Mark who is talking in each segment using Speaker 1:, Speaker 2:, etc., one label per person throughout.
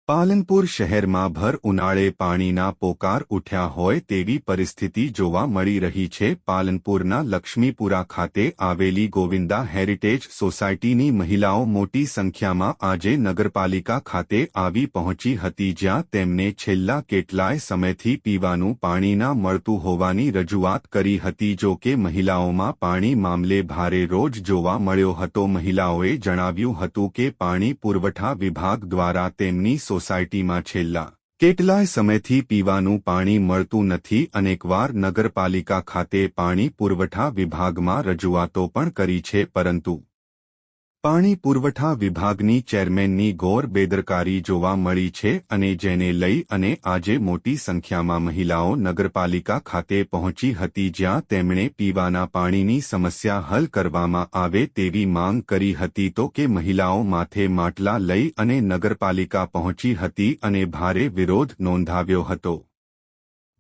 Speaker 1: પાલનપુર શહેરમાં ભર ઉનાળે પાણીના પોકાર ઉઠ્યા હોય તેવી પરિસ્થિતિ જોવા મળી રહી છે। પાલનપુરના લક્ષ્મીપુરા ખાતે આવેલી ગોવિંદા હેરિટેજ સોસાયટીની મહિલાઓ મોટી સંખ્યામાં આજે નગરપાલિકા ખાતે આવી પહોંચી હતી, જ્યાં તેમને છેલ્લા કેટલાય સમયથી પીવાનું પાણી ન મળતું હોવાની રજૂઆત કરી હતી। જો કે મહિલાઓમાં પાણી મામલે ભારે રોજ જોવા મળ્યો હતો। મહિલાઓએ જણાવ્યું હતું કે પાણી પુરવઠા વિભાગ દ્વારા તેમની સોસાયટીમાં છેલ્લા કેટલાય સમયથી પીવાનું પાણી મળતું નથી। અનેકવાર નગરપાલિકા ખાતે પાણી પુરવઠા વિભાગમાં રજૂઆતો પણ કરી છે, પરંતુ પાણી પુરવઠા વિભાગની ચેરમેનની ઘોર બેદરકારી જોવા મળી છે, અને જેને લઈ અને આજે મોટી સંખ્યામાં મહિલાઓ નગરપાલિકા ખાતે પહોંચી હતી, જ્યાં તેમણે પીવાના પાણીની સમસ્યા હલ કરવામાં આવે તેવી માંગ કરી હતી। તો કે મહિલાઓ માથે માટલા લઈ અને નગરપાલિકા પહોંચી હતી અને ભારે વિરોધ નોંધાવ્યો હતો।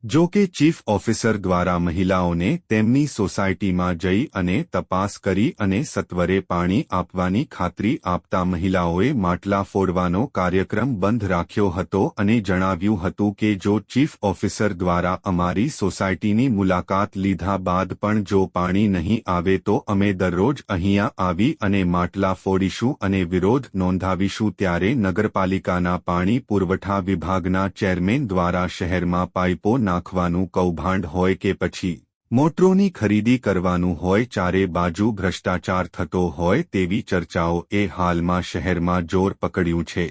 Speaker 1: જો કે ચીફ ઓફિસર દ્વારા મહિલાઓને તેમની સોસાયટીમાં જઈ અને તપાસ કરી અને સત્વરે પાણી આપવાની ખાતરી આપતા મહિલાઓએ માટલા ફોડવાનો કાર્યક્રમ બંધ રાખ્યો હતો અને જણાવ્યું હતું કે જો ચીફ ઓફિસર દ્વારા અમારી સોસાયટીની મુલાકાત લીધા બાદ પણ જો પાણી નહીં આવે તો અમે દરરોજ અહીંયા આવી અને માટલા ફોડીશું અને વિરોધ નોંધાવીશું। ત્યારે નગરપાલિકાના પાણી પુરવઠા વિભાગના ચેરમેન દ્વારા શહેરમાં પાઇપો નાખવાનું કૌભાંડ હોય કે પછી મોટરોની ખરીદી કરવાનું હોય, ચારે બાજુ ભ્રષ્ટાચાર થતો હોય તેવી ચર્ચાઓ એ હાલમાં શહેરમાં જોર પકડ્યું છે।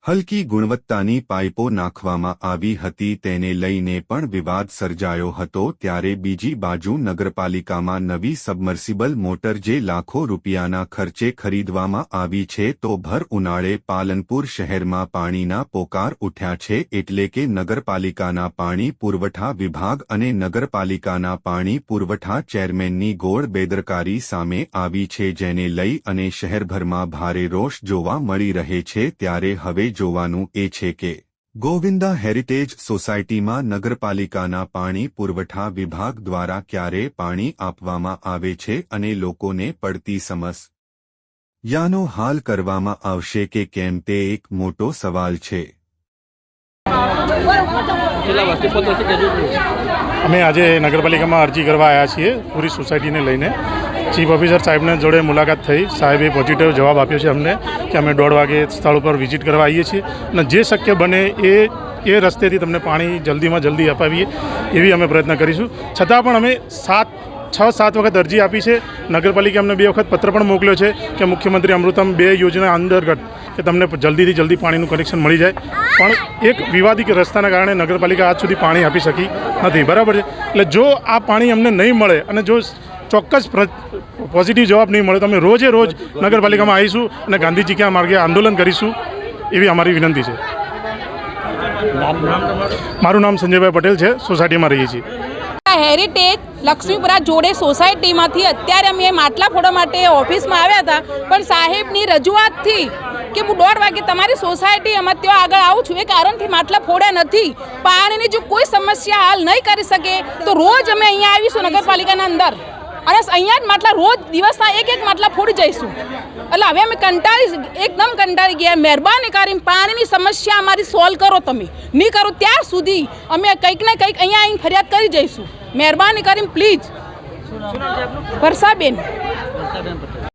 Speaker 1: હલકી ગુણવત્તાની પાઇપો નાખવામાં આવી હતી, તેને લઈને પણ વિવાદ સર્જાયો હતો। ત્યારે બીજી બાજુ નગરપાલિકામાં નવી સબમર્સિબલ મોટર જે લાખો રૂપિયાના ખર્ચે ખરીદવામાં આવી છે, તો ભર ઉનાળે પાલનપુર શહેરમાં પાણીના પોકાર ઉઠ્યા છે। એટલે કે નગરપાલિકાના પાણી પુરવઠા વિભાગ અને નગરપાલિકાના પાણી પુરવઠા ચેરમેનની ગોળ બેદરકારી સામે આવી છે, જેને લઈ અને શહેરભરમાં ભારે રોષ જોવા મળી રહે છે। ત્યારે હવે જોવાનું એ છે કે ગોવિંદા હેરિટેજ સોસાયટીમાં નગરપાલિકાના પાણી પુરવઠા વિભાગ દ્વારા ક્યારે પાણી આપવામાં આવે છે અને લોકોને પડતી સમસ્યાનો હાલ કરવામાં આવશે કે કેમ તે એક મોટો સવાલ છે।
Speaker 2: અમે આજે નગરપાલિકામાં અરજી કરવા આવ્યા છીએ પૂરી સોસાયટીને લઈને। ચીફ ઓફિસર સાહેબને જોડે મુલાકાત થઈ, સાહેબે પોઝિટિવ જવાબ આપ્યો છે અમને કે અમે 1:30 વાગે સ્થળ ઉપર વિઝિટ કરવા આવીએ છીએ અને જે શક્ય બને એ રસ્તેથી તમને પાણી જલ્દીમાં જલ્દી અપાવીએ એવી અમે પ્રયત્ન કરીશું। છતાં પણ અમે 6-7 વખત અરજી આપી છે। નગરપાલિકા અમને 2 વખત પત્ર પણ મોકલ્યો છે કે મુખ્યમંત્રી અમૃતમ 2 યોજના અંતર્ગત કે તમને જલ્દીથી જલ્દી પાણીનું કનેક્શન મળી જાય, પણ એક વિવાદિત રસ્તાના કારણે નગરપાલિકા આજ સુધી પાણી આપી શકી નથી, બરાબર છે। એટલે જો આ પાણી અમને નહીં મળે અને જો ચોક્કસ પોઝિટિવ જવાબ નહીં મળે તો અમે રોજે રોજ નગરપાલિકામાં આવીશું અને ગાંધીજી ક્યાં માર્ગે આંદોલન કરીશું એવી અમારી વિનંતી છે। મારું નામ સંજયભાઈ પટેલ છે, સોસાયટીમાં રહીએ છીએ।
Speaker 3: હેરિટેજ લક્ષ્મીપુરા જોડે સોસાયટીમાંથી અત્યારે અમે માટલા ફોડવા માટે ઓફિસમાં આવ્યા હતા, પણ સાહેબની રજૂઆતથી કે હું 1:30 વાગે તમારી સોસાયટી અમે ત્યાં આગળ આવું છું એ કારણથી માટલા ફોડ્યા નથી। પાણીની જો કોઈ સમસ્યા હાલ નહીં કરી શકે તો રોજ અમે અહીંયા આવીશું નગરપાલિકાના અંદર અને અહીંયા જ માટલા રોજ દિવસના એક માટલા ફોડી જઈશું। એટલે હવે અમે એકદમ કંટાળી ગયા। મહેરબાની કરીને પાણીની સમસ્યા અમારી સોલ્વ કરો, તમે નહીં કરો ત્યાર સુધી અમે કંઈક ને કંઈક અહીંયા આવીને ફરિયાદ કરી જઈશું। મહેરબાની કરીને પ્લીઝ। વર્ષાબેન।